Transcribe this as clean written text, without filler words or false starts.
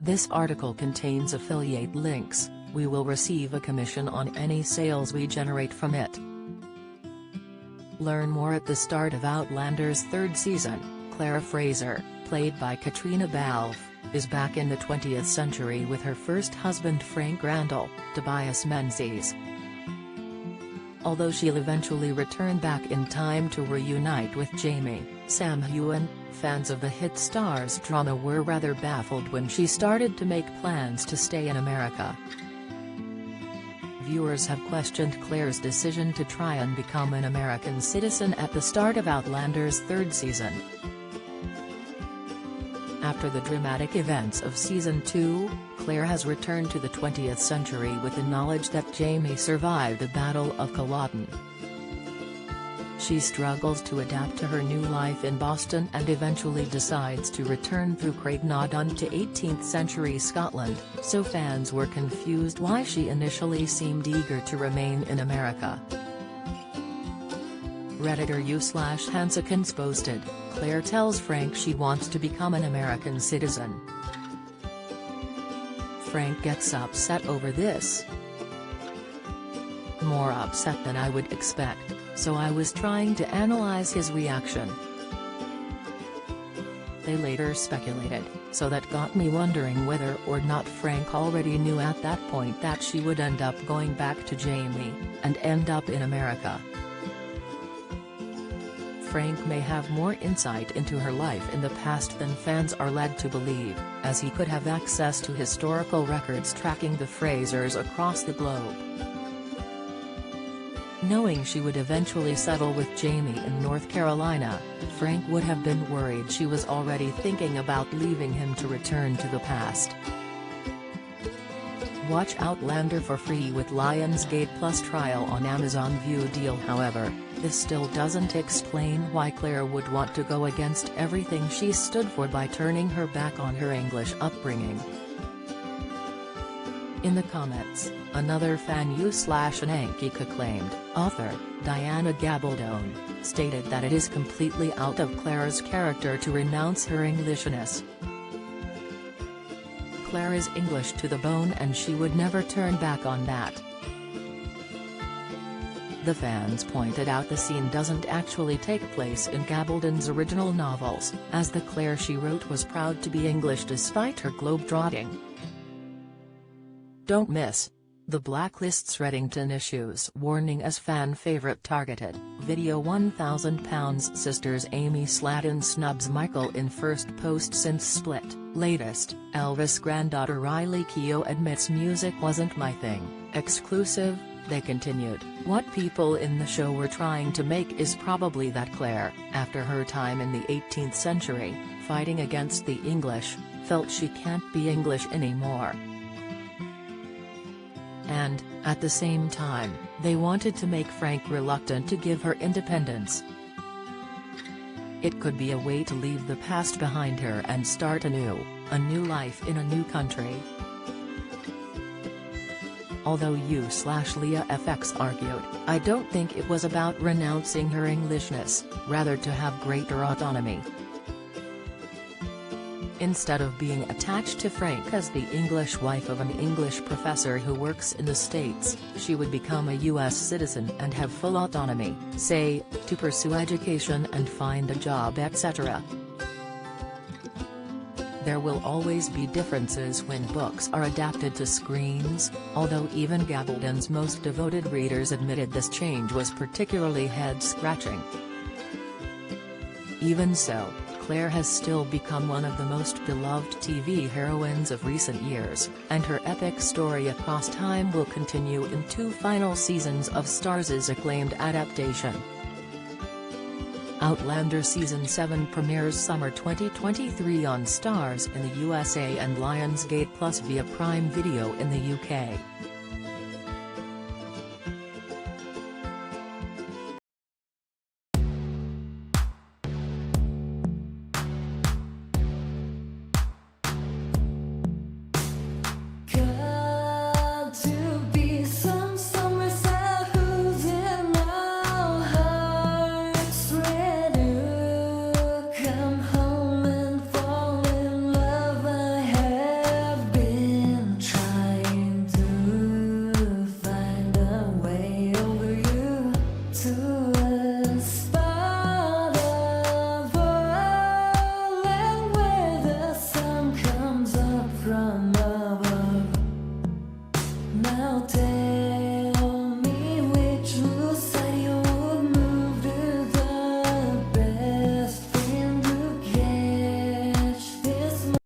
This article contains affiliate links. We will receive a commission on any sales we generate from it. Learn more at the start of Outlander's third season. Claire Fraser, played by Katrina Balfe, is back in the 20th century with her first husband Frank Randall, Tobias Menzies. Although she'll eventually return back in time to reunite with Jamie, Sam Heughan, fans of the hit star's drama were rather baffled when she started to make plans to stay in America. Viewers have questioned Claire's decision to try and become an American citizen at the start of Outlander's third season. After the dramatic events of Season 2, Claire has returned to the 20th century with the knowledge that Jamie survived the Battle of Culloden. She struggles to adapt to her new life in Boston and eventually decides to return through Craignaddon to 18th century Scotland, so fans were confused why she initially seemed eager to remain in America. Redditor u/Hansikins posted, "Claire tells Frank she wants to become an American citizen. Frank gets upset over this. More upset than I would expect, so I was trying to analyze his reaction." They later speculated, so that got me wondering whether or not Frank already knew at that point that she would end up going back to Jamie, and end up in America. Frank may have more insight into her life in the past than fans are led to believe, as he could have access to historical records tracking the Frasers across the globe. Knowing she would eventually settle with Jamie in North Carolina, Frank would have been worried she was already thinking about leaving him to return to the past. Watch Outlander for free with Lionsgate Plus trial on Amazon View deal. However, this still doesn't explain why Claire would want to go against everything she stood for by turning her back on her English upbringing. In the comments, another fan u/Anankic acclaimed author, Diana Gabaldon, stated that it is completely out of Claire's character to renounce her Englishness. Claire is English to the bone and she would never turn back on that. The fans pointed out the scene doesn't actually take place in Gabaldon's original novels, as the Claire she wrote was proud to be English despite her globe-trotting. Don't miss the Blacklist's Reddington issues warning as fan favorite targeted. Video £1,000 Sisters Amy Slatton snubs Michael in first post since split. Latest, Elvis granddaughter Riley Keough admits music wasn't my thing. Exclusive, they continued, what people in the show were trying to make is probably that Claire, after her time in the 18th century, fighting against the English, felt she can't be English anymore. And, at the same time, they wanted to make Frank reluctant to give her independence. It could be a way to leave the past behind her and start a new life in a new country. Although u/Leah FX argued, I don't think it was about renouncing her Englishness, rather to have greater autonomy. Instead of being attached to Frank as the English wife of an English professor who works in the States, she would become a U.S. citizen and have full autonomy, say, to pursue education and find a job etc. There will always be differences when books are adapted to screens, although even Gabaldon's most devoted readers admitted this change was particularly head-scratching. Even so, Claire has still become one of the most beloved TV heroines of recent years, and her epic story across time will continue in 2 final seasons of Starz's acclaimed adaptation. Outlander Season 7 premieres summer 2023 on Starz in the USA and Lionsgate Plus via Prime Video in the UK.